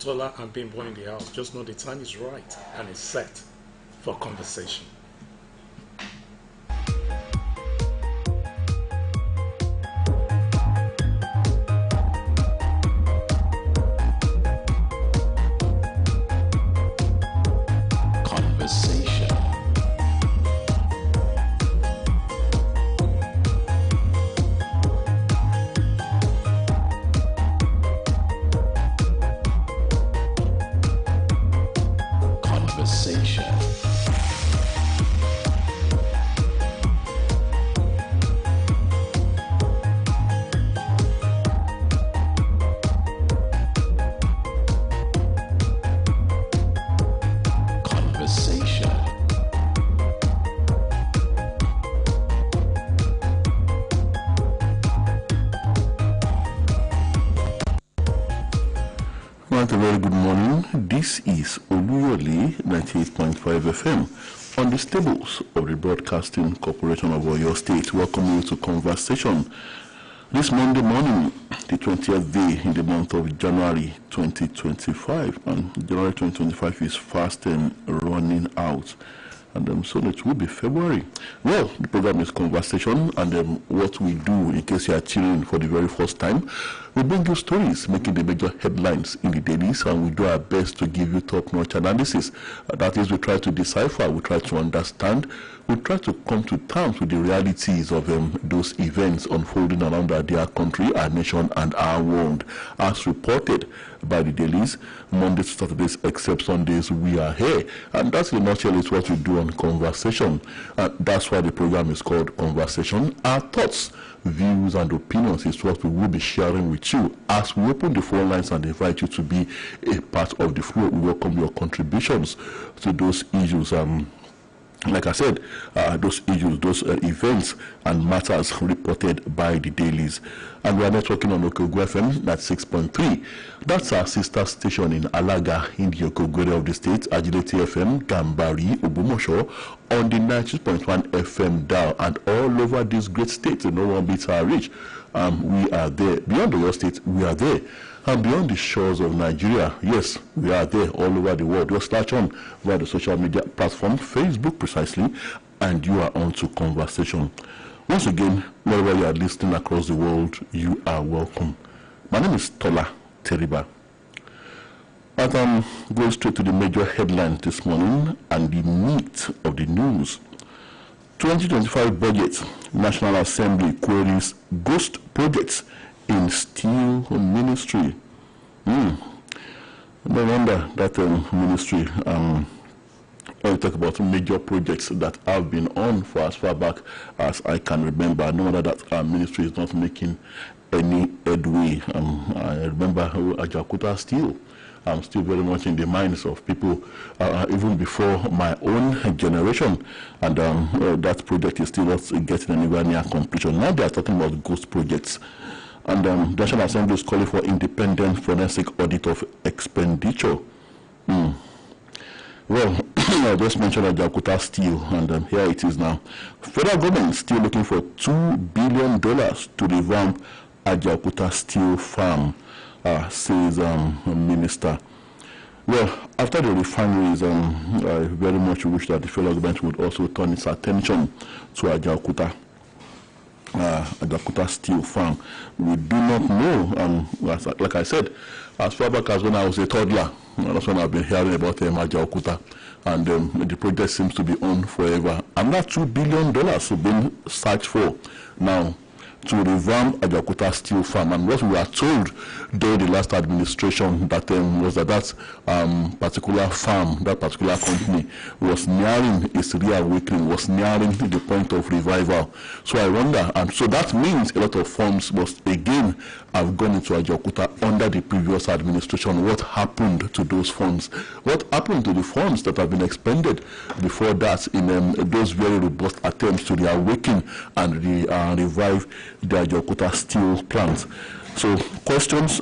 Tola and Bimbo in the house. Just know the time is right and it's set for conversation. A very good morning. This is Oluyole 98.5 FM on the stables of the Broadcasting Corporation of Oyo State. Welcome you to Conversation this Monday morning, the 20th day in the month of January 2025. And January 2025 is fast and running out. And so it will be February. Well, the program is Conversation, and what we do, in case you are tuning in for the very first time, we bring you stories making the major headlines in the dailies, and we do our best to give you top-notch analysis. That is, we try to decipher, we try to understand, we try to come to terms with the realities of those events unfolding around our dear country, our nation, and our world. As reported by the dailies, Mondays to Saturdays, except Sundays, we are here. And that's in a nutshell is what we do on Conversation. That's why the program is called Conversation. Our thoughts, views, and opinions is what we will be sharing with you. As we open the phone lines and invite you to be a part of the flow, we welcome your contributions to those issues. Like I said, those issues, those events and matters reported by the dailies. And we are networking on OLUYOLEFM at 6.3. That's our sister station in Alaga in the Okogwere of the state, Agility FM, Gambari, Obumosho, on the 90.1 FM dial, and all over this great state. No one beats our reach. We are there. Beyond the state, we are there. And beyond the shores of Nigeria, yes, we are there all over the world. Just latch on via the social media platform, Facebook precisely, and you are on to Conversation. Once again, wherever you are listening across the world, you are welcome. My name is Tola Teriba. But I'm going straight to the major headlines this morning and the meat of the news. 2025 budget, National Assembly queries ghost projects in steel ministry. No wonder that ministry, when we talk about major projects that have been on for as far back as I can remember, no wonder that our ministry is not making any headway. I remember Ajaokuta Steel. I'm still very much in the minds of people, even before my own generation, and that project is still not getting anywhere near completion. Now they are talking about ghost projects. And the National Assembly is calling for independent forensic audit of expenditure. Well, I just mentioned Ajaokuta Steel, and here it is now. Federal government still looking for $2 billion to revamp Ajaokuta Steel farm, says Minister. Well, after the refineries, I very much wish that the federal government would also turn its attention to Ajaokuta Steel farm. We do not know, like I said, as far back as when I was a toddler, that's when I've been hearing about Ajaokuta, and the project seems to be on forever. And that $2 billion being searched for now to revamp Ajaokuta Steel farm. And what we were told during the last administration that was that particular farm, that particular company was nearing its reawakening, was nearing the point of revival. So I wonder, and so that means a lot of funds must again have gone into Ajaokuta under the previous administration. What happened to those funds? What happened to the funds that have been expended before that in those very robust attempts to reawaken and revive the Ajaokuta Steel plant? So questions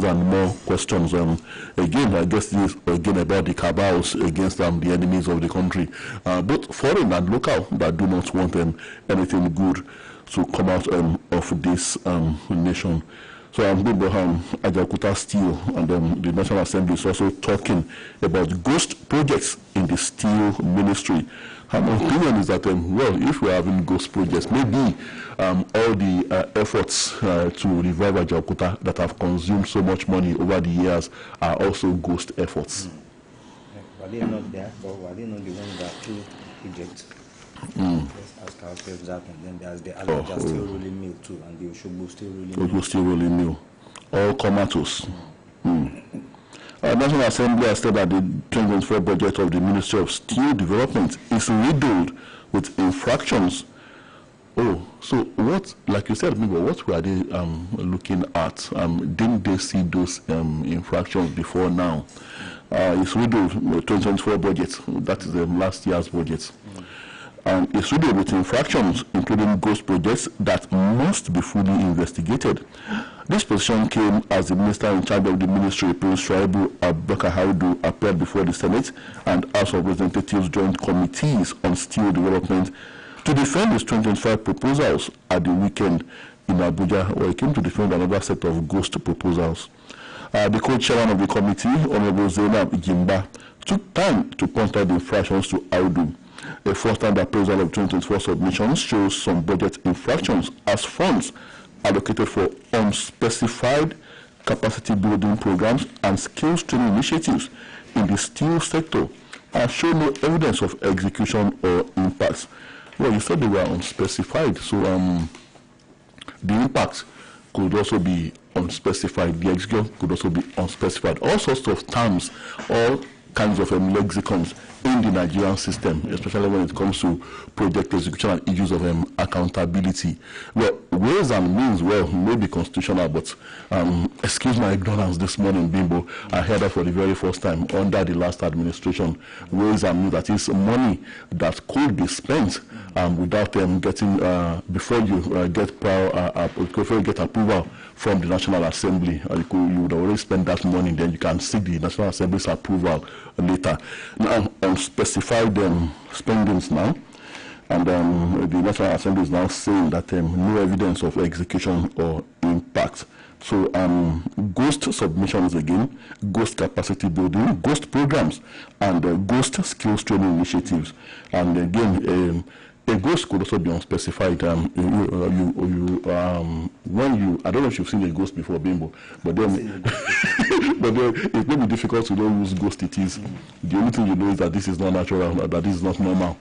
and more questions. Again, I guess this is again about the cabals against the enemies of the country, both foreign and local, that do not want anything good to come out of this nation. So Abraham Ajaokuta Steel and the National Assembly is also talking about ghost projects in the steel ministry. My opinion is that, well, if we're having ghost projects, maybe all the efforts to revive Ajaokuta that have consumed so much money over the years are also ghost efforts. Were they not there, but were they not the ones that threw projects? Let's ask ourselves that, and then there's the Alaja still rolling mill too, and the Oshogbo still rolling mill. All comatose. National Assembly has said that the 2024 budget of the Ministry of Steel Development is riddled with infractions. Oh, so what, like you said, what were they looking at? Didn't they see those infractions before now? It's riddled with 2024 budget. That is last year's budget. And it's riddled with infractions, including ghost projects that must be fully investigated. This position came as the minister in charge of the ministry, Prince Shuaibu Abubakar Haudu, appeared before the Senate and House of Representatives joint committees on steel development to defend his 2025 proposals at the weekend in Abuja, where he came to defend another set of ghost proposals. The co-chairman of the committee, Honorable Zainab Jimba, took time to point out the infractions to Haudu. A first-time appraisal of 2024 submissions shows some budget infractions as funds allocated for unspecified capacity building programs and skills training initiatives in the steel sector and show no evidence of execution or impacts. Well, you said they were unspecified, so the impact could also be unspecified, the execution could also be unspecified. All sorts of terms, all kinds of lexicons in the Nigerian system, especially when it comes to project execution and issues of accountability. Well, ways and means, well, may be constitutional, but excuse my ignorance this morning, Bimbo. I heard that for the very first time under the last administration. Ways and means, that is money that could be spent without getting, before you get approval from the National Assembly. You would already spend that money, then you can seek the National Assembly's approval later. Now, unspecified spendings now, and the National Assembly is now saying that no evidence of execution or impact. So ghost submissions again, ghost capacity building, ghost programs, and ghost skills training initiatives. And again, a ghost could also be unspecified. When you, I don't know if you've seen a ghost before, Bimbo, but then, it may be difficult to know whose ghost it is. The only thing you know is that this is not natural, that this is not normal.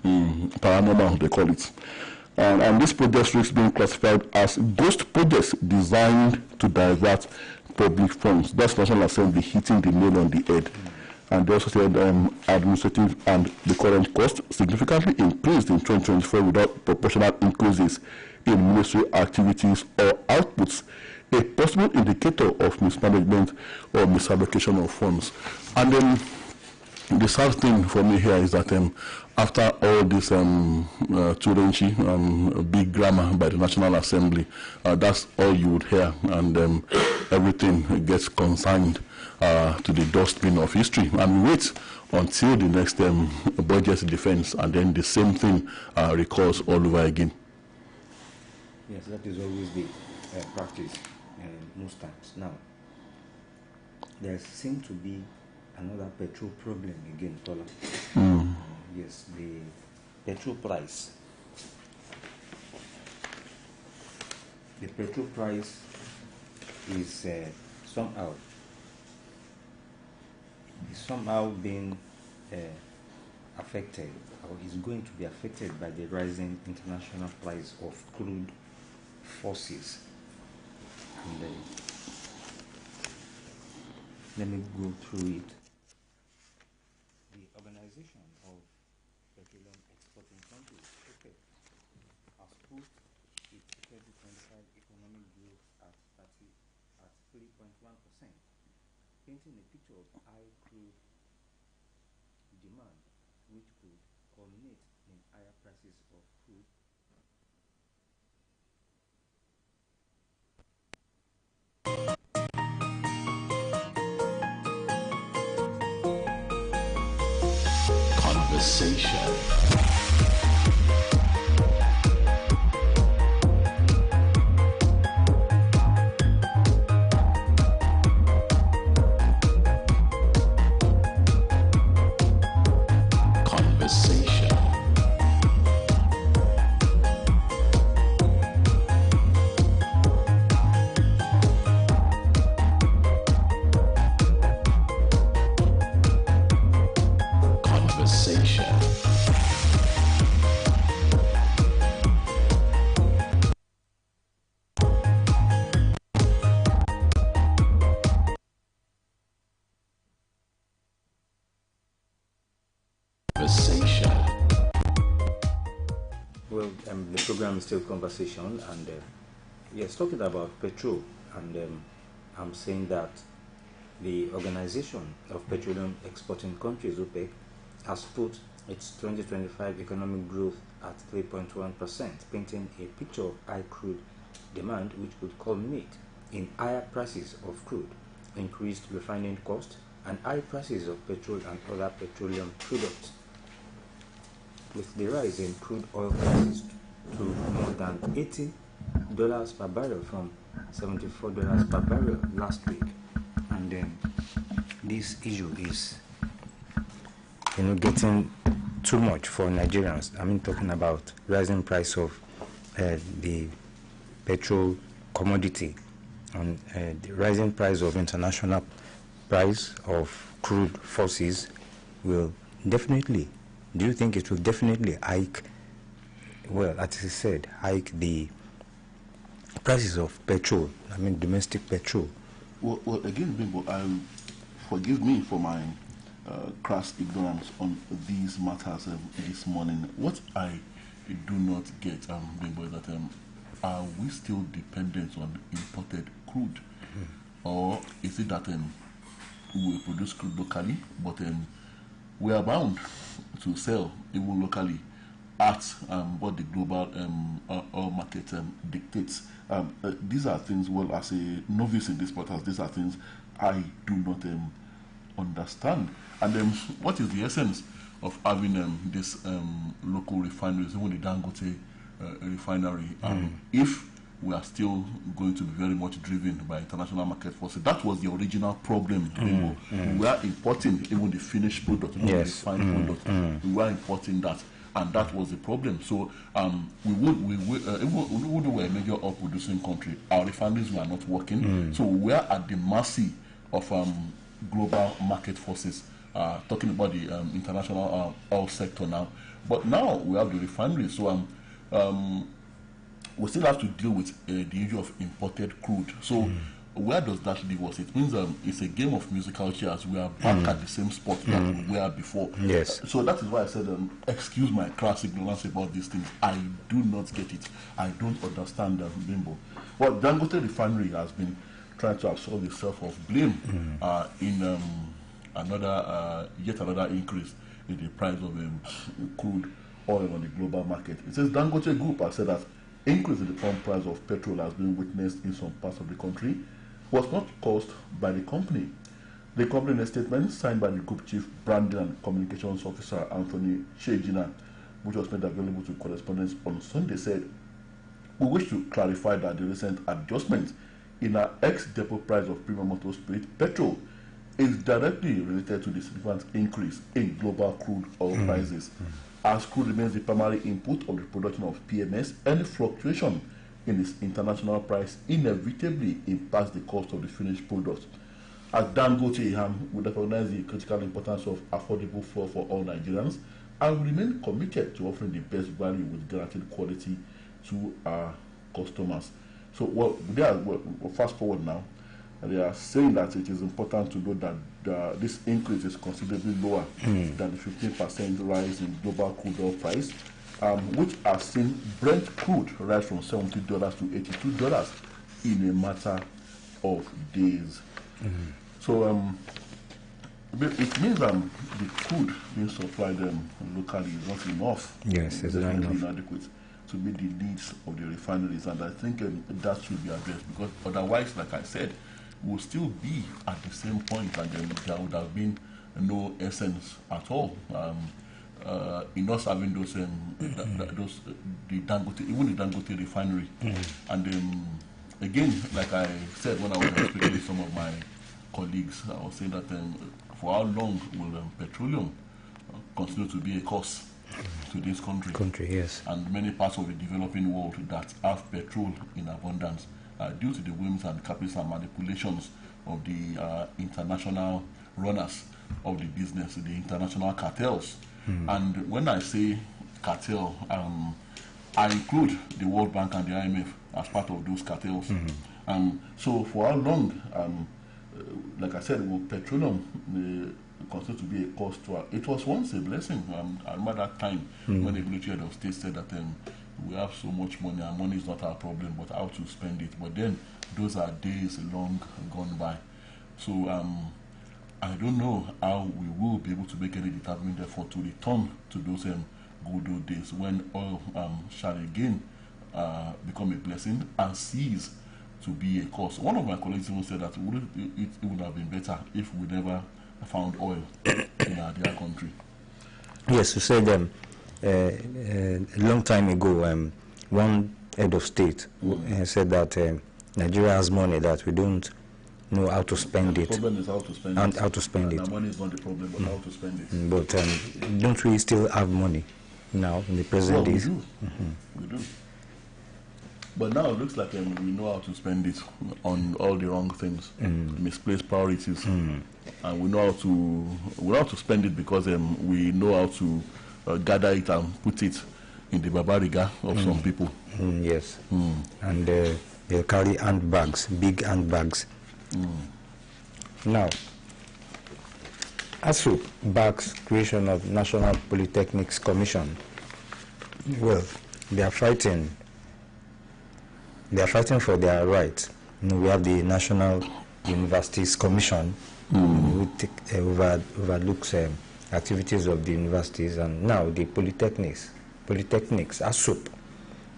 Paranormal, they call it. And this project risk being classified as ghost projects designed to divert public funds. That's National Assembly hitting the nail on the head. And they also said administrative and the current cost significantly increased in 2024 without proportional increases in ministry activities or outputs, a possible indicator of mismanagement or misallocation of funds. And then the sad thing for me here is that after all this Turenchi, big grammar by the National Assembly, that's all you would hear, and everything gets consigned to the dustbin of history, and wait until the next budget defense, and then the same thing recurs all over again. Yes, that is always the practice most times. Now, there seems to be another petrol problem again, Tola. Yes, the petrol price. The petrol price is somehow being affected, or is going to be affected by the rising international price of crude forces. And let me go through it. The Organization of Petroleum Exporting Countries, OPEC, has put its 2025 economic growth at 3.1%, painting a picture of high crude demand, which could culminate in higher prices of crude. Conversation. the program is still conversation, and yes, talking about petrol, and I'm saying that the Organization of Petroleum Exporting Countries, OPEC, has put its 2025 economic growth at 3.1%, painting a picture of high crude demand, which could culminate in higher prices of crude, increased refining costs, and high prices of petrol and other petroleum products. With the rise in crude oil prices to more than $80 per barrel from $74 per barrel last week, and this issue is, getting too much for Nigerians. I mean, talking about rising price of the petrol commodity, and the rising price of international price of crude forces will definitely. Do you think it will definitely hike? Well, as I said, hike the prices of petrol. I mean, domestic petrol. Well, again, Bimbo, forgive me for my crass ignorance on these matters this morning. What I do not get, Bimbo, is that are we still dependent on imported crude, or is it that we produce crude locally, but we are bound to sell even locally at what the global oil market dictates? These are things, well, as a novice in this matter, these are things I do not understand. And what is the essence of having this local refineries, even the Dangote refinery, if we are still going to be very much driven by international market forces? That was the original problem. We were importing even the finished product, the refined product. We were importing that, and that was the problem. So even though we're a major oil producing country, our refineries were not working. So we were at the mercy of global market forces. Talking about the international oil sector now, but now we have the refineries. So we still have to deal with the issue of imported crude. So where does that leave us? It means it's a game of musical chairs. We are back at the same spot that we were before. Yes. So that is why I said, excuse my crass ignorance about these things. I do not get it. I don't understand Bimbo. Well, Dangote refinery has been trying to absolve itself of blame in yet another increase in the price of crude oil on the global market. It says Dangote Group has said that increase in the pump price of petrol has been witnessed in some parts of the country was not caused by the company. The company, in a statement signed by the group chief branding and communications officer Anthony Shejina, which was made available to correspondents on Sunday, said, "We wish to clarify that the recent adjustment in our ex-depot price of premium motor spirit petrol is directly related to the significant increase in global crude oil prices. As crude remains the primary input of the production of PMS, any fluctuation in its international price inevitably impacts the cost of the finished product. As Dangote, we recognize the critical importance of affordable fuel for all Nigerians and we remain committed to offering the best value with guaranteed quality to our customers." So, fast forward now. They are saying that it is important to note that this increase is considerably lower than the 15% rise in global crude oil price, which has seen Brent crude rise from $70 to $82 in a matter of days. So it means the crude being supplied locally is not enough. Yes, it's not enough. Inadequate to meet the needs of the refineries, and I think that should be addressed, because otherwise, like I said, will still be at the same point, and there would have been no essence at all in us having those the Dangote, even the Dangote refinery. And again, like I said when I was speaking with some of my colleagues, I was saying that for how long will petroleum continue to be a cost to this country? Yes. And many parts of the developing world that have petrol in abundance, due to the whims and caprice and manipulations of the international runners of the business, the international cartels. And when I say cartel, I include the World Bank and the IMF as part of those cartels. So for how long, like I said, will petroleum continue to be a cost to our? It was once a blessing. I remember that time when the military head of state said that we have so much money, and money is not our problem, but how to spend it. But then those are days long gone by. So I don't know how we will be able to make any determined effort to return to those good old days when oil shall again become a blessing and cease to be a curse. One of my colleagues even said that it would have been better if we never found oil in our dear country. Yes, you said a long time ago, one head of state said that Nigeria has money that we don't know how to spend it. The problem is how to spend and it. How to spend it. Money is not the problem, but how to spend it. But don't we still have money now in the present days? We do. We do. But now it looks like we know how to spend it on all the wrong things, misplaced priorities, and we know how to spend it because we know how to gather it and put it in the babariga of some people. Yes, and they carry handbags, big handbags. Now, ASU backs creation of National Polytechnics Commission. Well, they are fighting for their rights. We have the National Universities Commission, which overlooks activities of the universities, and now the polytechnics, ASUP,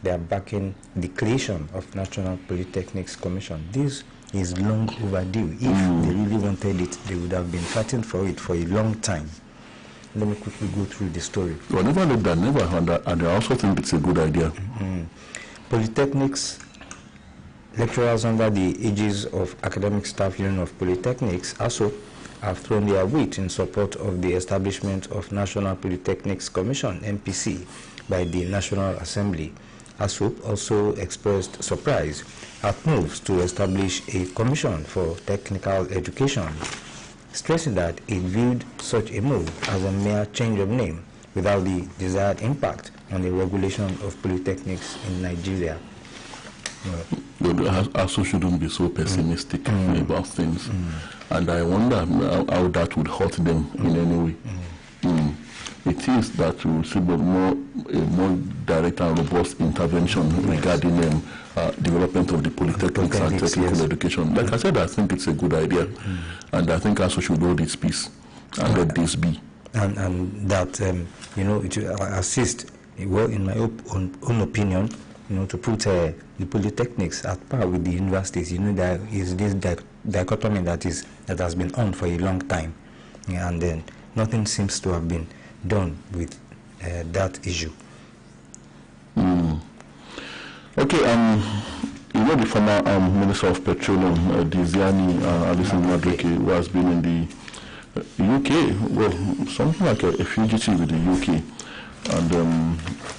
they are backing the creation of National Polytechnics Commission. This is long overdue. If they really wanted it, they would have been fighting for it for a long time. Let me quickly go through the story. Well, never looked at, and I also think it's a good idea. Polytechnics lecturers under the aegis of Academic Staff Union of Polytechnics, ASUP, have thrown their weight in support of the establishment of National Polytechnics Commission, NPC, by the National Assembly. ASUP also expressed surprise at moves to establish a commission for technical education, stressing that it viewed such a move as a mere change of name without the desired impact on the regulation of polytechnics in Nigeria. ASU shouldn't be so pessimistic about things, and I wonder how that would hurt them in any way. It is that we will see a more direct and robust intervention regarding development of the polytechnics and technical education. Like I said, I think it's a good idea, and I think ASU should hold its peace and let this be. And that, it will assist, well, in my own opinion, to put the polytechnics at par with the universities. There is this dichotomy that has been on for a long time, and then nothing seems to have been done with that issue. Okay, the former Minister of Petroleum, Diziani Alison Madueke, who has been in the UK, well, something like a fugitive in the UK, and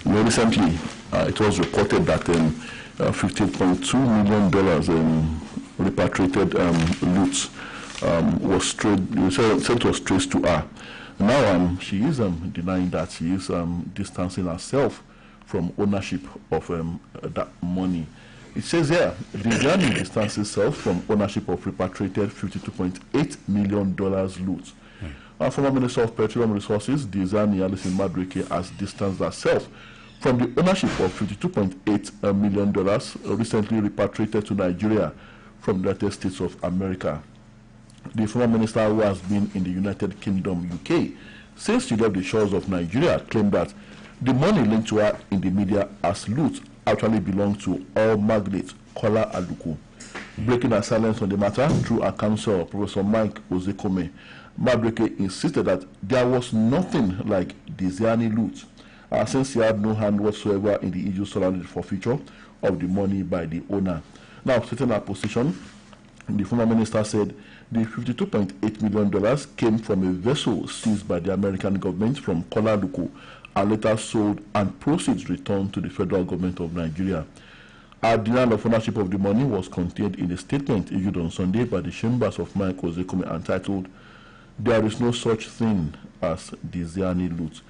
recently it was reported that $15.2 million repatriated loot was said to have traced to her. Now she is denying that. She is distancing herself from ownership of that money. It says here, Diziani distances herself from ownership of repatriated $52.8 million loot. Former Minister of Petroleum Resources, Diziani Alison Madueke, has distanced herself from the ownership of $52.8 million recently repatriated to Nigeria from the United States of America. The former minister, who has been in the United Kingdom, UK, since she left the shores of Nigeria, claimed that the money linked to her in the media as loot actually belonged to oil magnate Tola Aluko. Breaking her silence on the matter through her counsel, Professor Mike Ozekome, Madueke insisted that there was nothing like Diziani loot, since he had no hand whatsoever in the issue surrounding the forfeiture of the money by the owner. Now, stating her position, the former minister said the $52.8 million came from a vessel seized by the American government from Tola Aluko and later sold and proceeds returned to the federal government of Nigeria. Our denial of ownership of the money was contained in a statement issued on Sunday by the chambers of Mike Ozekome entitled, "There is no such thing as Diziani loot."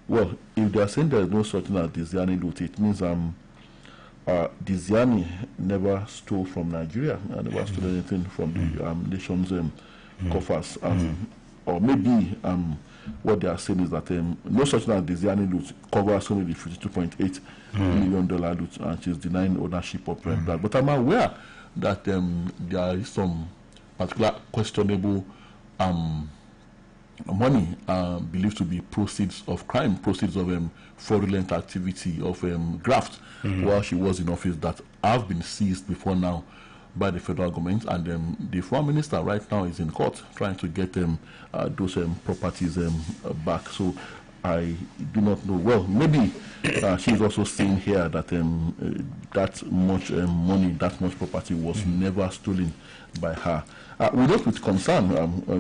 Well, if they are saying there is no such thing as Diziani loot, it means Diziani never stole from Nigeria. Never stole anything from the nation's coffers. or maybe what they are saying is that no such thing as Desiani loot covers only the $52.8 million loot, and she's denying ownership of that. But I'm aware that there is some particular questionable money believed to be proceeds of crime, proceeds of fraudulent activity, of graft, while she was in office, that have been seized before now by the federal government, and the former minister right now is in court trying to get those properties back. So I do not know. Well, maybe she's also saying here that that much money, that much property was never stolen by her. We note with concern,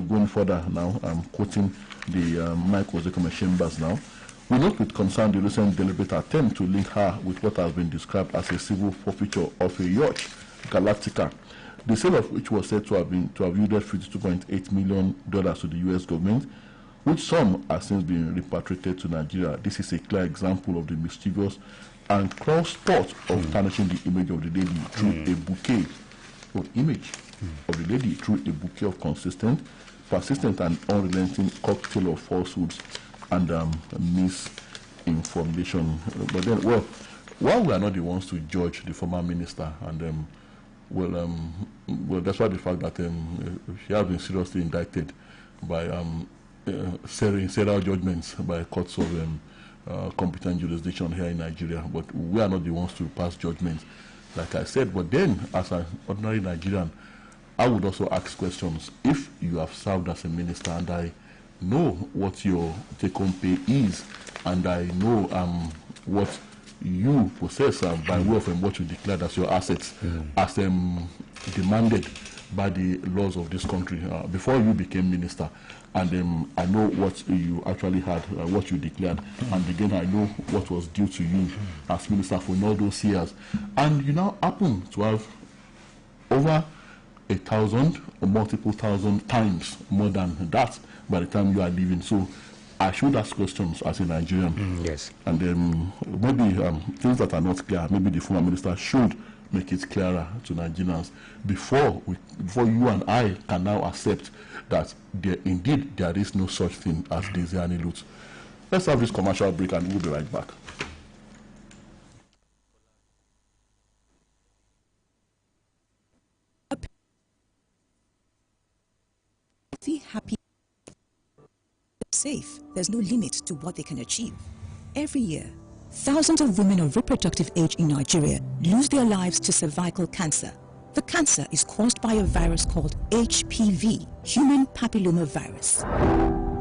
going further now, I'm quoting the Mike Ozekome Chambers now. We note with concern the recent deliberate attempt to link her with what has been described as a civil forfeiture of a yacht, Galactica, the sale of which was said to have yielded $52.8 million to the U.S. government, which some have since been repatriated to Nigeria. This is a clear example of the mischievous and cross thought of tarnishing the image of the lady through a bouquet of consistent, persistent, and unrelenting cocktail of falsehoods and misinformation. But then, well, while we are not the ones to judge the former minister, and well, that's why the fact that she has been seriously indicted by several judgments by courts of competent jurisdiction here in Nigeria. But we are not the ones to pass judgments, like I said. But then, as an ordinary Nigerian, I would also ask questions. If you have served as a minister, and I know what your take-home pay is, and I know what you possess by way of what you declared as your assets, as demanded by the laws of this country before you became minister, and I know what you actually had, what you declared, and again I know what was due to you as minister for all those years, and you now happen to have over 1,000 or multiple thousand times more than that by the time you are leaving. So I should ask questions as a Nigerian. Yes. And maybe things that are not clear, maybe the former minister should make it clearer to Nigerians before you and I can now accept that there is no such thing as Desiani loot. Let's have this commercial break and we'll be right back. Happy, safe. There's no limit to what they can achieve. Every year, thousands of women of reproductive age in Nigeria lose their lives to cervical cancer. The cancer is caused by a virus called HPV, human papilloma virus.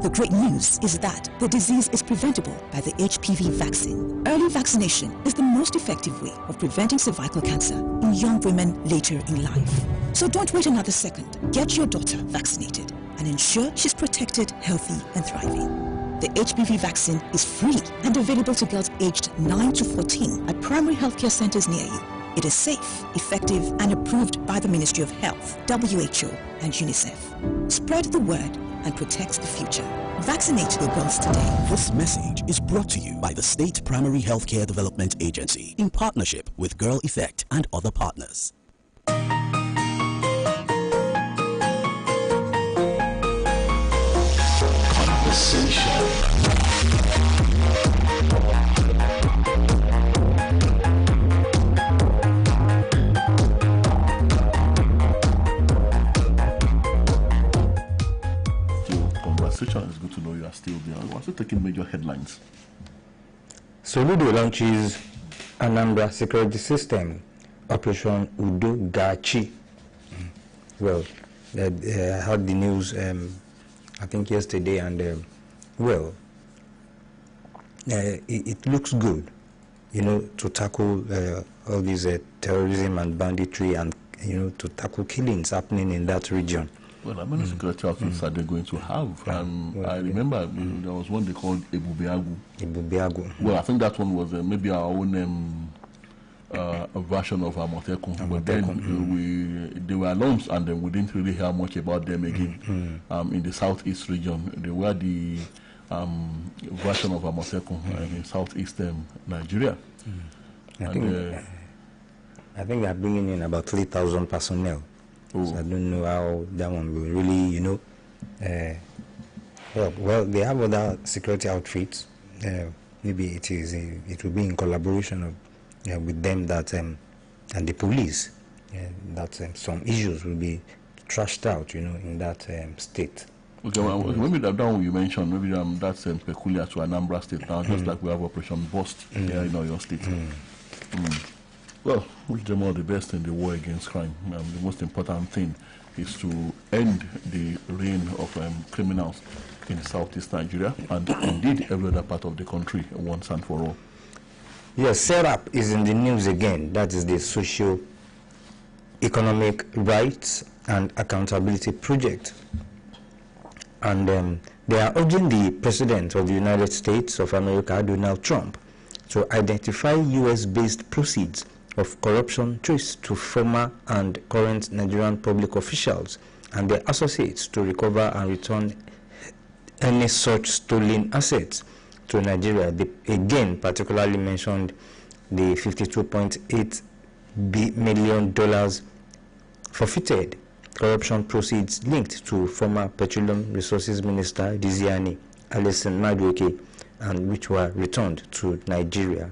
The great news is that the disease is preventable by the HPV vaccine. Early vaccination is the most effective way of preventing cervical cancer in young women later in life. So don't wait another second. Get your daughter vaccinated and ensure she's protected, healthy, and thriving. The HPV vaccine is free and available to girls aged 9 to 14 at primary healthcare centers near you. It is safe, effective, and approved by the Ministry of Health, WHO, and UNICEF. Spread the word and protect the future. Vaccinate your girls today. This message is brought to you by the State Primary Healthcare Development Agency in partnership with Girl Effect and other partners. It's good to know you are still there. We're also taking major headlines. Soludo launches Anambra Security System Operation Udogachi. Well, I heard the news, I think yesterday, and it looks good, to tackle all these terrorism and banditry, and to tackle killings happening in that region. Well, how many security outfits are they going to have? I remember there was one they called Ebubeagu. Well, I think that one was maybe our own a version of Amotekun. But then they were launched, and then we didn't really hear much about them again. In the southeast region, they were the version of Amotekun in southeastern Nigeria. I think they're bringing in about 3,000 personnel. So I don't know how that one will really, Well, they have other security outfits. Maybe it will be in collaboration with them that and the police that some issues will be trashed out, in that state. Okay, well, maybe that one you mentioned, maybe that's peculiar to Anambra State now, just like we have Operation Bust here in your state. Well, wish them all the best in the war against crime. The most important thing is to end the reign of criminals in southeast Nigeria and indeed every other part of the country once and for all. Yes, SERAP is in the news again. That is the Socio-Economic Rights and Accountability Project. And they are urging the President of the United States of America, Donald Trump, to identify U.S.-based proceeds of corruption traced to former and current Nigerian public officials and their associates to recover and return any such stolen assets to Nigeria. They again particularly mentioned the $52.8 million forfeited corruption proceeds linked to former Petroleum Resources Minister Diziani Alison Madueke, and which were returned to Nigeria.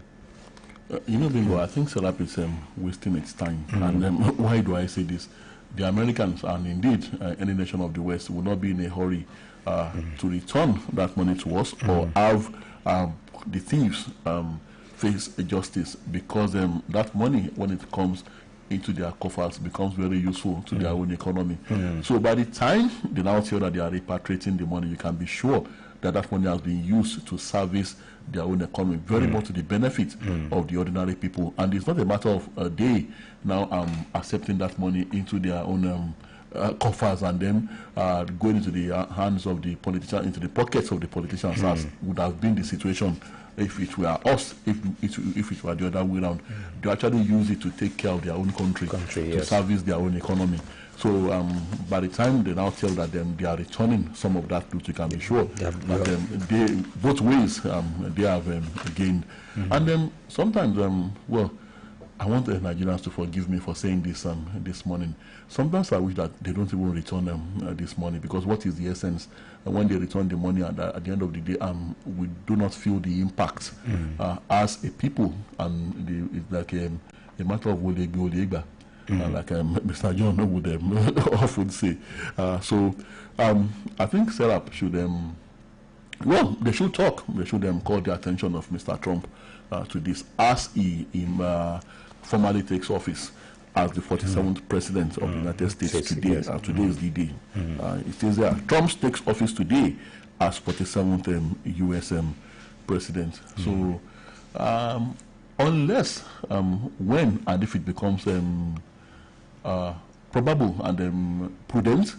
Bimbo, I think SERAP is wasting its time. And why do I say this? The Americans, and indeed any nation of the West, will not be in a hurry to return that money to us or have the thieves face justice, because that money, when it comes into their coffers, becomes very useful to their own economy. So by the time they now tell that they are repatriating the money, you can be sure that that money has been used to service their own economy, very much to the benefit of the ordinary people. And it's not a matter of a day now accepting that money into their own coffers and then going into the hands of the politicians, into the pockets of the politicians, as would have been the situation if it were us, if it were the other way around. They actually use it to take care of their own country to service their own economy. So by the time they now tell that they are returning some of that loot, you can be sure that they, both ways they have gained. And then sometimes, well, I want the Nigerians to forgive me for saying this this morning. Sometimes I wish that they don't even return this money, because what is the essence when they return the money at the end of the day? We do not feel the impact as a people, and it's like a matter of Oluyole. Like Mr. John would often say. So I think SERAP should, well, they should talk. They should call the attention of Mr. Trump to this, as he formally takes office as the 47th president of the United States today. Today is the day. It says there, Trump takes office today as 47th U.S. president. So unless, when and if it becomes probable and prudent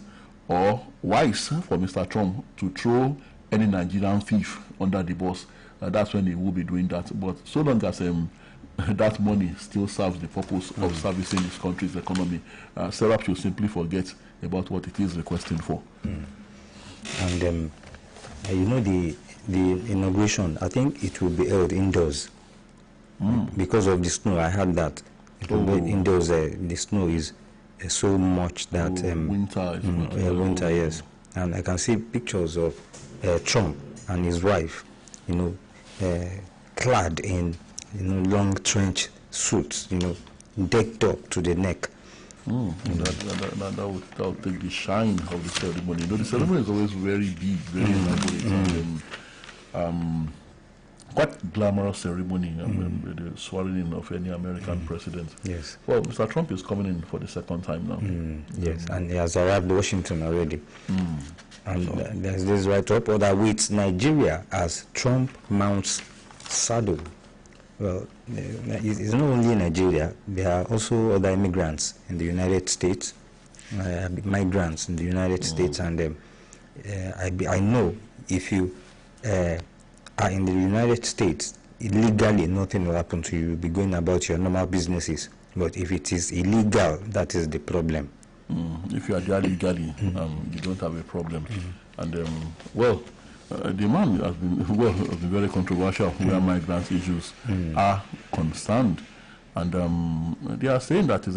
or wise for Mr. Trump to throw any Nigerian thief under the bus, that's when he will be doing that. But so long as that money still serves the purpose of servicing this country's economy, SERAP should simply forget about what it is requesting for. And the inauguration, I think it will be held indoors because of the snow. I heard that it will be indoors. The snow is so much that winter is winter, yes. And I can see pictures of Trump and his wife, clad in long trench suits, decked up to the neck. That would take the shine of the ceremony. The ceremony is always very big, very elaborate, quite glamorous ceremony. The swearing in of any American president. Yes. Well, Mr. Trump is coming in for the second time now. Yes, and he has arrived in Washington already. And there's this write-up that waits Nigeria as Trump mounts saddle. Well, it's not only Nigeria. There are also other immigrants in the United States, migrants in the United States, and I know if you are in the United States, illegally nothing will happen to you. You'll be going about your normal businesses. But if it is illegal, that is the problem. If you are there legally, you don't have a problem. And the man has been very controversial where migrant issues are concerned, and they are saying that is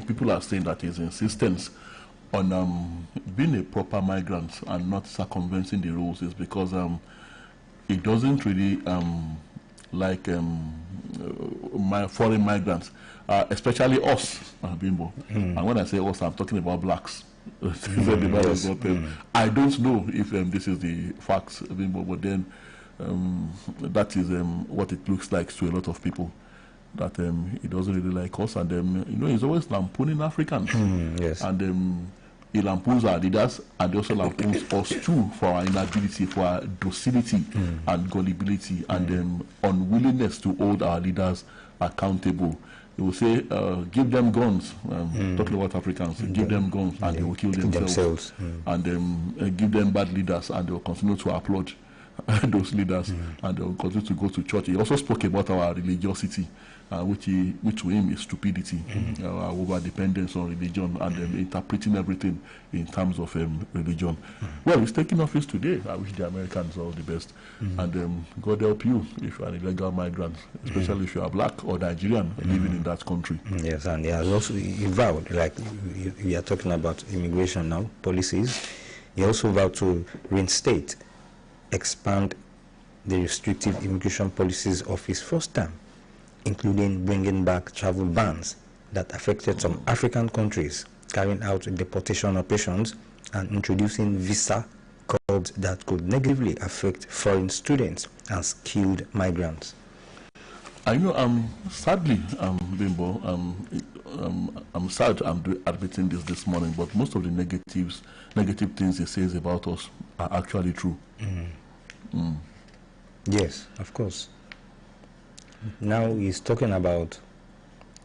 people are saying that his insistence on being a proper migrant and not circumventing the rules is because it doesn't really like my foreign migrants, especially us, Bimbo. And when I say us, I'm talking about blacks. Yes. I don't know if this is the facts, Bimbo, but then that is what it looks like to a lot of people. That he doesn't really like us, and he's always lampooning Africans. Yes. And he lampoons our leaders, and he also lampoons us too for our inability, for our docility and gullibility, and unwillingness to hold our leaders accountable. He will say, give them guns, talking about Africans, give them guns and they will kill themselves. And give them bad leaders and they will continue to applaud those leaders and they will continue to go to church. He also spoke about our religiosity, which to him is stupidity, our over-dependence on religion and interpreting everything in terms of religion. Well, he's taking office today. I wish the Americans all the best. And God help you if you are an illegal migrant, especially if you are black or Nigerian living in that country. Yes, and he has also vowed, like we are talking about immigration now, policies, he also vowed to reinstate, expand the restrictive immigration policies of his first term, including bringing back travel bans that affected some African countries, carrying out deportation operations, and introducing visa codes that could negatively affect foreign students and skilled migrants. I know, sadly, Bimbo, I'm sad I'm admitting this morning, but most of the negative things he says about us are actually true. Yes, of course. Now he's talking about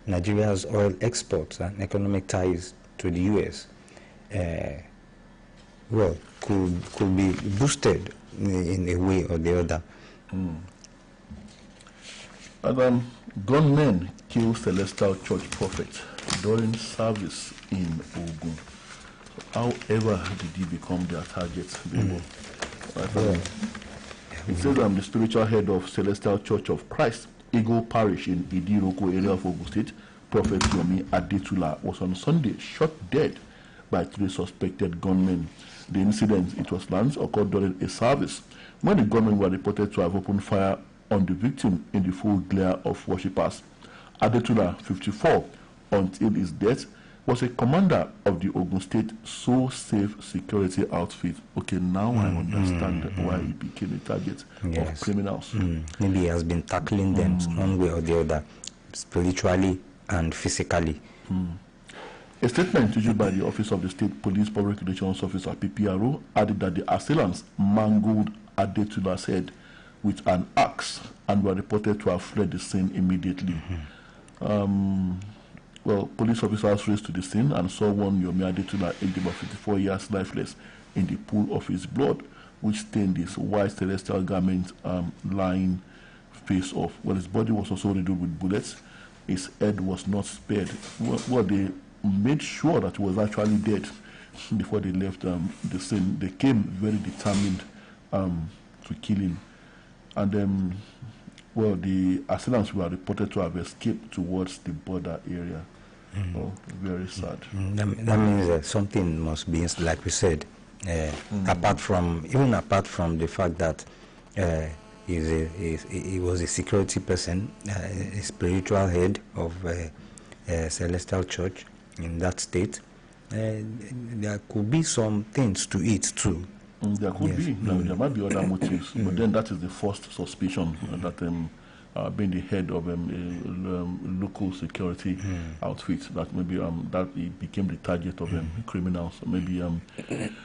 Nigeria's oil exports and economic ties to the U.S. Well, could be boosted in a way or the other. And gunmen kill Celestial Church prophet during service in Ogun. However, did he become their target? It says the spiritual head of Celestial Church of Christ, Eagle Parish in Idiroko area of Ogun State, Prophet Yomi Adetula, was on Sunday shot dead by 3 suspected gunmen. The incident, it was launched, occurred during a service when the gunmen were reported to have opened fire on the victim in the full glare of worshippers. Adetula, 54, until his death, was a commander of the Ogun State So Safe security outfit. Okay, now I understand why he became a target of criminals. Maybe he has been tackling them one way or the other, spiritually and physically. A statement issued by the Office of the State Police Public Relations Officer, PPRO, added that the assailants mangled Adetula's head with an axe and were reported to have fled the scene immediately. Well, police officers raced to the scene and saw one Yomi Adetula, aged about 54 years, lifeless in the pool of his blood, which stained his white celestial garment, lying face off. Well, his body was also riddled with bullets. His head was not spared. Well, they made sure that he was actually dead before they left the scene. They came very determined to kill him. And well, the assailants were reported to have escaped towards the border area. Oh, very sad. That means something must be, like we said, apart from the fact that he was a security person, a spiritual head of a celestial church in that state. There could be some things to it too. There could be. Now, there might be other motives, but then that is the first suspicion that being the head of a local security outfit, that maybe that he became the target of criminals. Maybe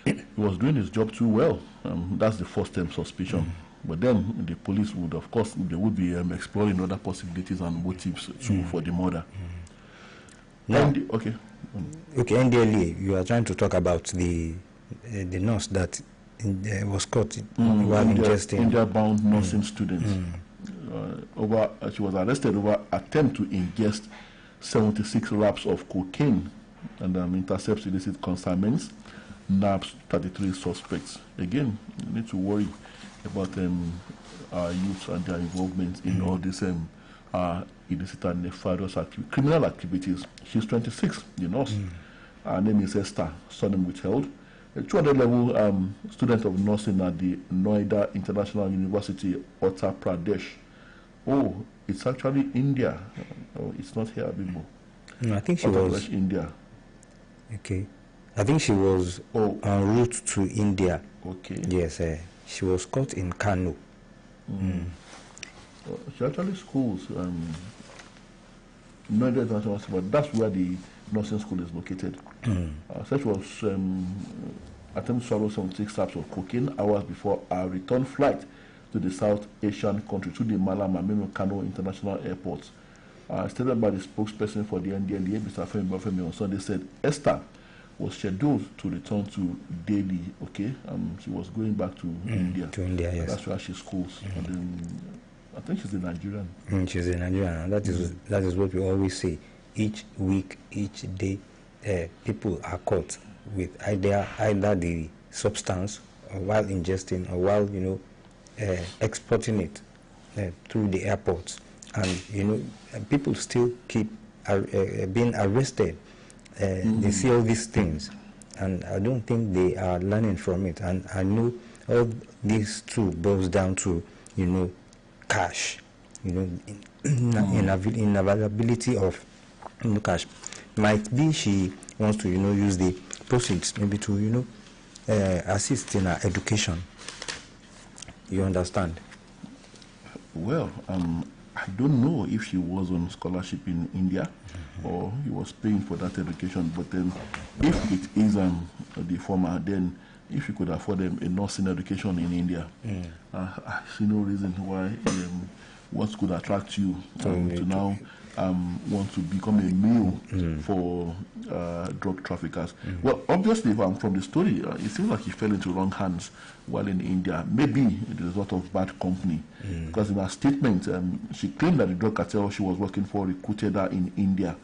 he was doing his job too well. That's the first suspicion. But then the police would, of course, they would be exploring other possibilities and motives too for the murder. Now, okay, NDLA, you are trying to talk about the nurse that was caught while ingesting India-bound nursing students. She was arrested over attempt to ingest 76 wraps of cocaine and intercept illicit consignments, nabbed 33 suspects. Again, you need to worry about our youth and their involvement in all this illicit and nefarious criminal activities. She's 26, the nurse. Her name is Esther, surname withheld. A 200-level student of nursing at the Noida International University, Uttar Pradesh. Oh, it's actually India. Oh, it's not here, Bimbo. No, I think she Uttar was Pradesh, India. okay. I think she was en route to India. Okay. Yes, she was caught in Kano. She actually schools Noida International University, but that's where the nursing school is located. Such was attempted to swallow 76 types of cocaine hours before our return flight to the South Asian country to the Malam Aminu Kano International Airport. Stated by the spokesperson for the NDLEA, Mr. Femi on Sunday, said Esther was scheduled to return to Delhi. Okay, she was going back to India. To India, yes. That's where she schools. And then I think she's a Nigerian. She's a Nigerian. That is what we always say. Each week, each day, people are caught with either the substance or while ingesting or while exporting it through the airports, and people still keep being arrested. They see all these things, and I don't think they are learning from it. And I know all these too boils down to cash, inavailability of cash. Might be she wants to use the proceeds maybe to assist in her education. You understand? Well, I don't know if she was on scholarship in India or he was paying for that education. But then, if it is the former, then if you could afford a nursing education in India, I see no reason why what could attract you to now want to become a meal for drug traffickers. Well, obviously, from the story, it seems like he fell into wrong hands while in India. Maybe the result of bad company. Because in her statement, she claimed that the drug cartel she was working for recruited her in India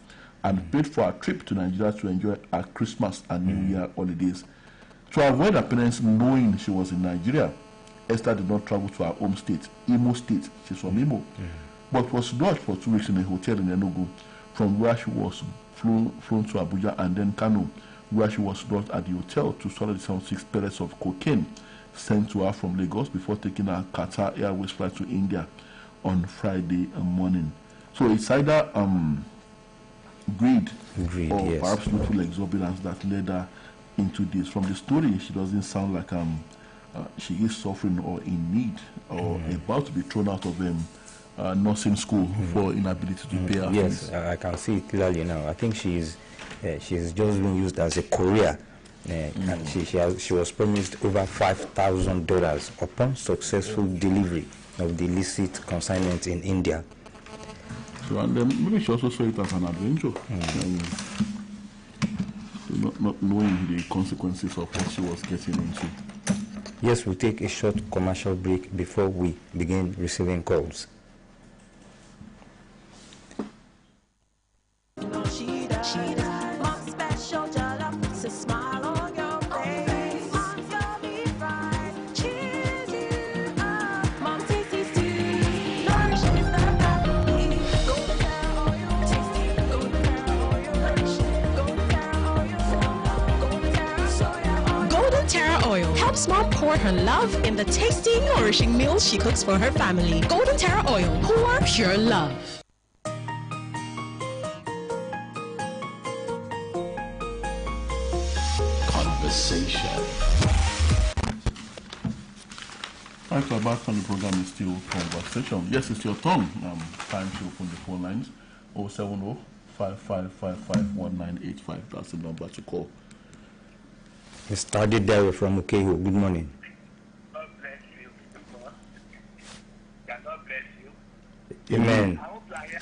and paid for a trip to Nigeria to enjoy her Christmas and New Year holidays. To avoid her parents knowing she was in Nigeria, Esther did not travel to her home state, Imo State. She's from Imo. But was lodged for 2 weeks in a hotel in Enugu, from where she was flown to Abuja and then Kano, where she was lodged at the hotel to swallow the 76 pellets of cocaine sent to her from Lagos before taking her Qatar Airways flight to India on Friday morning. So it's either greed or yes, perhaps youthful exuberance that led her into this. From the story, she doesn't sound like she is suffering or in need or about to be thrown out of nursing school for inability to pay her fees. Yes, I can see it clearly now. I think she's just being used as a courier, and she was promised over $5,000 upon successful delivery of the illicit consignment in India. So, and maybe she also saw it as an adventure, not knowing the consequences of what she was getting into. Yes, we'll take a short commercial break before we begin receiving calls. Helps mom pour her love in the tasty, nourishing meals she cooks for her family. Golden Terra Oil, pour pure love. Conversation. Right, so back on the program is still conversation. Yes, it's your turn. Time to open the phone lines. 070-5555-1985. That's the number to call. Mr. Adedare from Ukeho, good morning. God bless you. God bless you. Amen. I hope you are here.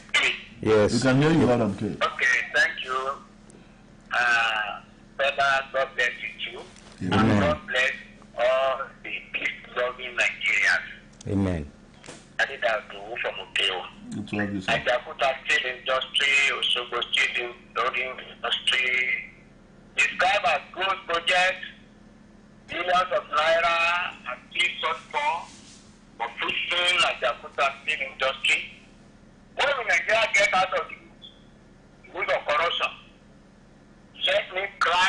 Yes. You can hear you loud and clear. Okay, thank you. Brother, God bless you too. Amen. And God bless all the peace-loving Nigerians. Amen. Adedare from Ukeho. It's obvious. Ajakuta steel industry, Osogbo steel industry, described as growth project, billions of naira and still sought for fixing Ajakuta steel industry. When will Nigeria get out of the root of corruption? Let me cry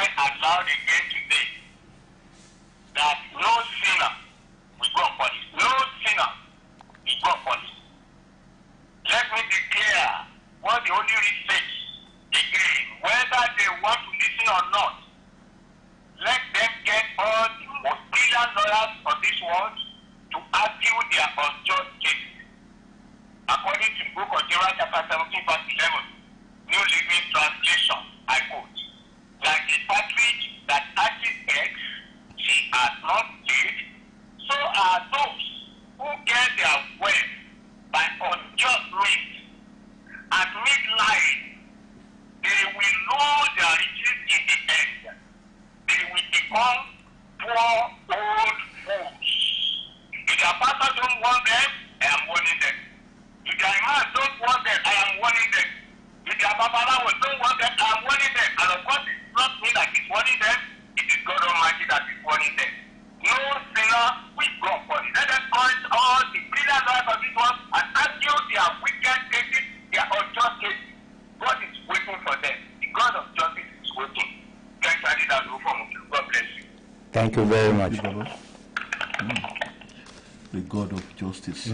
lawyers of this world to argue their unjust cases. According to the book of Jeremiah chapter 17 verse 11, New Living Translation, I quote, like a partridge that hatches eggs, she has not laid, so are those who get their wealth by unjust means and make lying. They will lose their riches in the end. They will become poor old fools. If their pastor don't want them, I am warning them. If their imam don't want them, I am warning them. If their babalawo don't want them, I am warning them. And of course, it's not me that is warning them, it is God Almighty that is warning them. No sinner will go upon it. Let them point all the brilliant life of this one and argue their wicked cases, their unjust cases. God is waiting for them. The God of justice is waiting. God bless you. Thank you very much. The God of justice,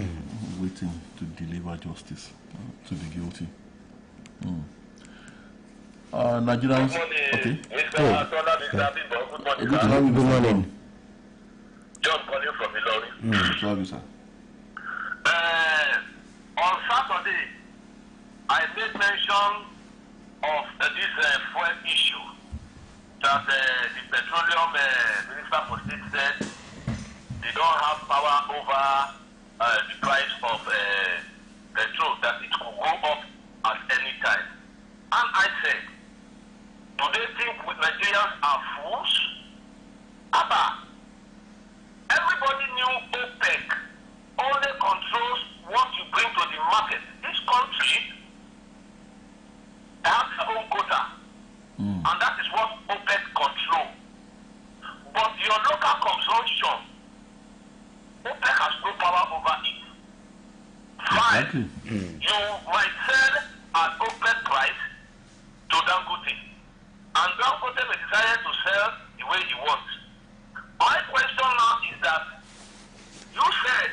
waiting to deliver justice to the guilty. Nigerians. Okay. Mr. Bimbo, good morning. Good morning. John calling from Oluyole. Sorry, sir. On Saturday, I made mention of this fuel issue that the petroleum minister for state said they don't have power over the price of petrol, that it could go up at any time. And I said, do they think Nigerians are fools? Abba, everybody knew OPEC only controls what you bring to the market. This country has their own quota, and that is what OPEC control. But your local consumption, OPEC has no power over it. Fine, you might sell at OPEC price to Dangote, and Dangote may decide to sell the way he wants. My question now is that you said,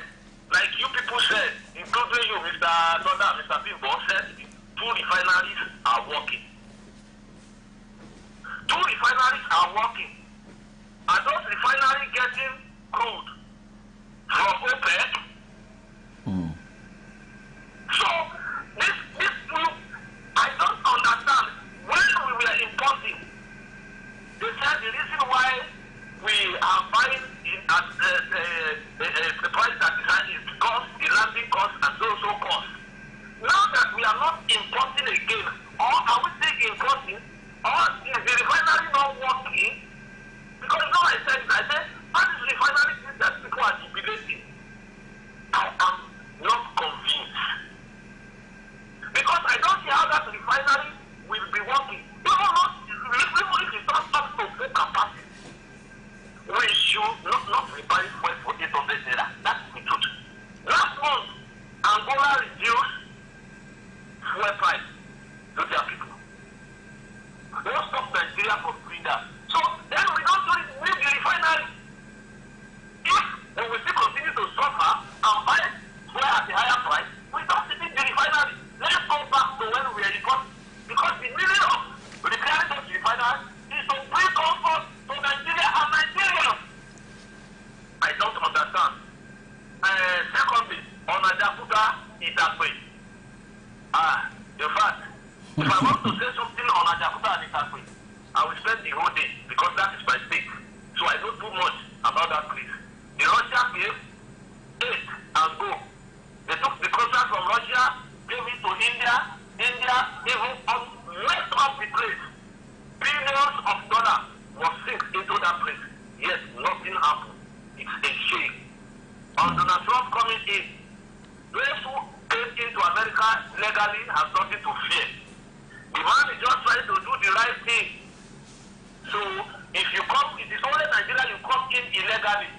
like you people said, including you, Mr. Tola, Mr. Bimbo, said 2 refineries are working. 2 refineries are working. Are those refineries getting crude from OPEC? So, this I don't understand. When we were importing, they said the reason why we are buying at the price that is high is because the landing cost and so cost. Now that we are not importing again, or are we still importing, or is the refinery not working? Because now I said, what is refinery things that people are jubilating? I am not convinced. Because I don't see how that refinery will be working. Even if it's not up to full capacity, we should not be buying fuel for 800 naira. That's the truth. Last month, Angola reduced fuel price to their people. Don't stop Nigeria from doing that. So then we don't need the refinery. If we will still continue to suffer and buy fuel at a higher price, we don't need the refinery. Let's go back to when we were importing. Because the meaning of repairing those refineries is to bring comfort to Nigeria and Nigerians. I don't understand. Secondly, on Ajakuta, it's a way. In fact, if I want to say something on Ajakuta and Itakwe, I will spend the whole day because that is my state. So I don't do much about that place. The Russia gave 8 and go. They took the contract from Russia, gave it to India. India even messed up the place. Billions of dollars was sink into that place. Yet nothing happened. It's a shame. On Donald Trump coming in, those who came into America legally have nothing to fear. The man is just trying to do the right thing. So if you come, it is only Nigeria you come in illegally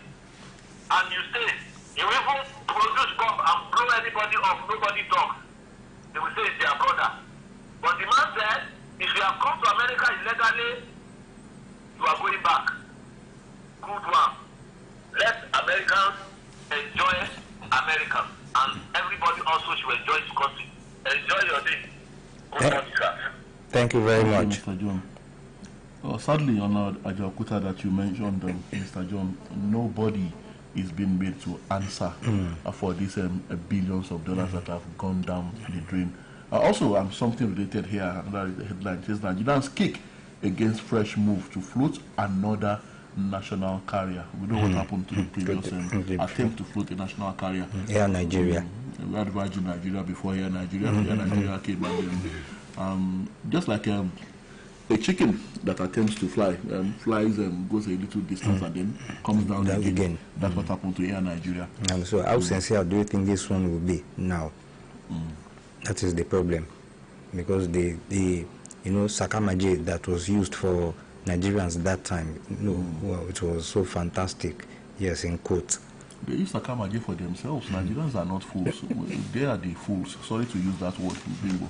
and you stay. You even produce bomb and blow anybody off, nobody talks. They will say it's their brother. But the man said, if you have come to America illegally, you are going back. Good one. Let Americans enjoy America. And everybody also should enjoy his country. Enjoy your day. Good morning, sir. Thank you very much. Mr. John. Sadly, on Ajaokuta that you mentioned, Mr. John, nobody is being made to answer for these billions of dollars that have gone down the drain. Also, something related here, the headline says Nigerians kick against fresh move to float another national carrier. We know what happened to the previous attempt to float a national carrier. Air Nigeria. We had Virgin Nigeria before Air Nigeria. Air Nigeria came and just like a chicken that attempts to fly, flies and goes a little distance and then comes down again. That's what happened to Air Nigeria. And so how sincere do you think this one will be now? That is the problem. Because the Sakamaje that was used for Nigerians that time, well, it was so fantastic. Yes, in quotes. They use Sakamaje for themselves. Nigerians are not fools. They are the fools. Sorry to use that word, Bimbo.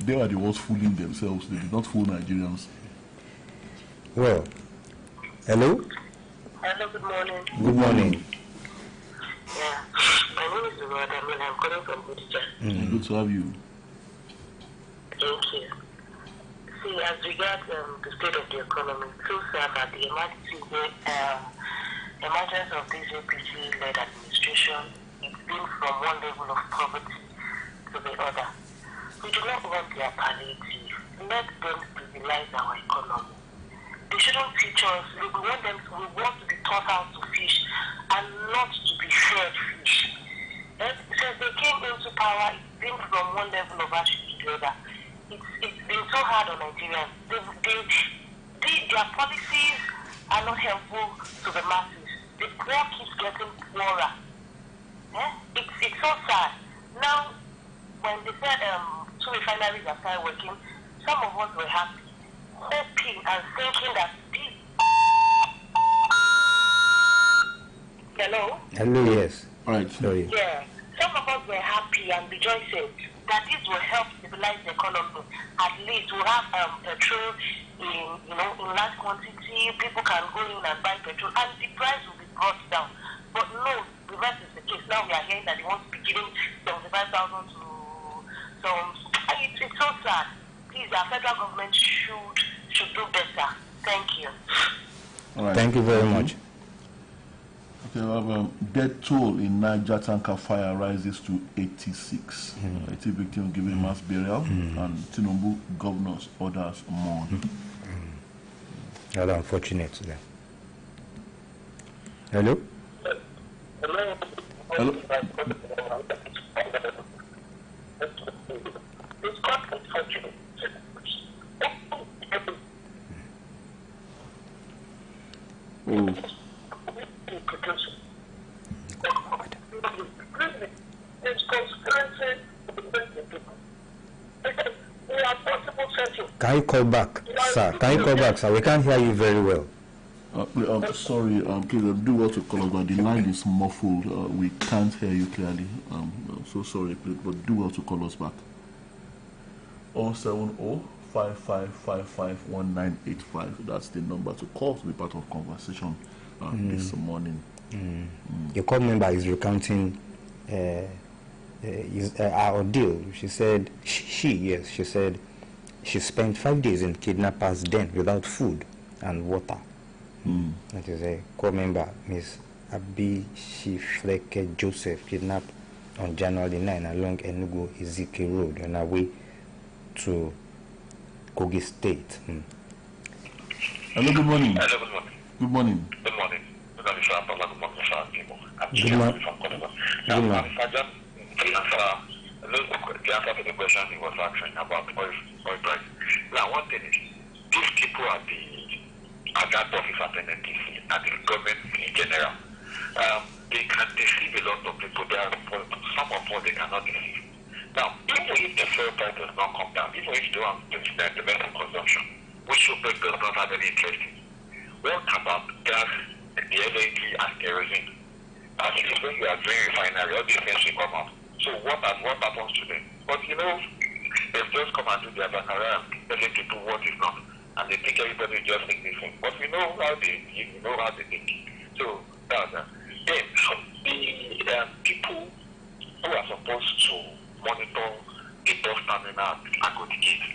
They are the ones fooling themselves. They did not fool Nigerians. Well, hello? Hello, good morning. Good morning. Yeah, my name is Rod. I'm calling from Bodija. Good to have you. Thank you. See, as regards the state of the economy, so sad that the emergence of this APC-led administration, it's been from one level of poverty to the other. We do not want their palliative. Let them stabilize our economy. They shouldn't teach us. We want to be taught how to fish and not to be fed fish. Since they came into power, it's been from one level of action to the other. It's been so hard on Nigerians. Their policies are not helpful to the masses. The poor keeps getting poorer. It's so sad. Now, when they said two refineries are started working, some of us were happy, hoping and thinking that this... Hello? Hello, yes. All right. Sorry. Yeah. Some of us were happy and rejoicing that this will help stabilize the economy. At least we'll have petrol in large quantity. People can go in and buy petrol, and the price will be brought down. But no, reverse is the case. Now we are hearing that they want to be giving 75,000 to some. It's so sad. Please, our federal government should do better. Thank you. All right. Thank you very much. Okay, well, death toll in Niger tanker fire rises to 86. 80 victims given mass burial, and Tinubu governors orders mourn. Rather unfortunate then. Hello? Hello? Oh. Can you call back, sir? Can you call back, sir? We can't hear you very well. Sorry, please do well to call us, but the line is muffled. We can't hear you clearly. So sorry, please, but do well to call us back. 070-5555-1985. That's the number to call to be part of conversation this morning. Your call member is recounting our ordeal. She said, she said she spent 5 days in kidnappers' den without food and water. That is a call member, Miss Abishifleke Joseph, kidnapped on January 9 along Enugu Ezike Road on her way to Kogi State. Hello, good morning. Hello, good morning. Good morning. Good morning. Good morning, sir. Good morning, sir. Good morning. Now, if I just the answer to the question he was asking about oil price. Now, one thing is, these people are that office at NNPC and the government in general. They can deceive a lot of people. Some of what they cannot deceive. Now, even if the fuel price does not come down, even if they don't have domestic consumption, which Super does not have any interest in, what about gas, the LNG, and kerosene? At least when you are doing refinery, all these things will come out. So what happens to them? But they just come and do their career and telling people what is not. And they think everybody just think this thing. But we know how they think. So that's that. Then the people who are supposed to monitor the bus terminal at Agodi Gate,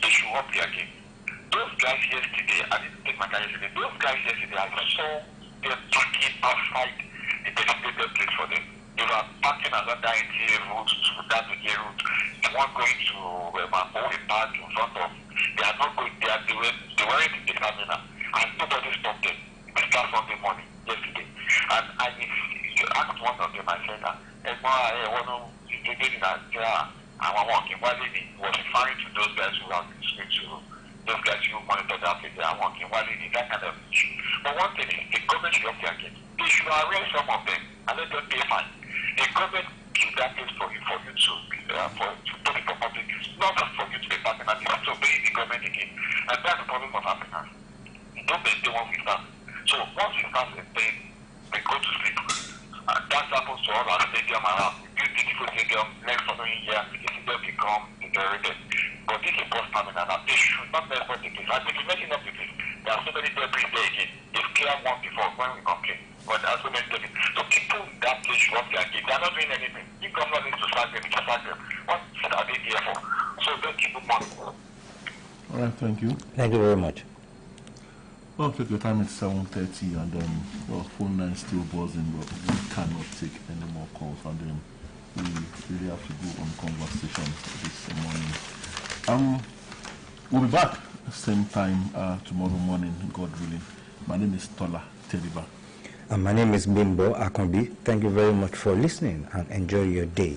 they should should up their game. Those guys yesterday, I didn't take my car yesterday, those guys yesterday, I saw them parking outside the designated place for them. They were parking another NTA route to that route. The one going to Mamboe Park in front of, they are not going there, they weren't in the terminal. And nobody stopped them. It started Sunday morning, yesterday. And I asked one of them, I said, was referring to those guys who are listening to those guys who monitor that place, they are working, that kind of issue. But one thing is, the government should up their game. They should arrange some of them and let them pay fine. The government keep that place for you to put it for public use, not for you to be parking at it, to pay the government again. And that's the problem of Africans. You don't maintain what we start. So once you start paying, they go to sleep. And that happens to all our stadium around. We build beautiful stadium, next following year, the stadium become deteriorated. But this is post terminal now. They should not let what they do. And if you're making up the place, there are so many debris there again. They've cleared one before when we complain. But there are so many debris. So people in that place should up their game. They're not doing anything. The government needs to sack them, they just sack them. What are they there for? So don't keep them on. All right, thank you. Thank you very much. Well, take your time, it's 7:30, and well, phone line still buzzing, but we cannot take any more calls, and then we really have to go on conversation this morning. We'll be back same time tomorrow morning, God willing. My name is Tola And my name is Bimbo Akonbi. Thank you very much for listening, and enjoy your day.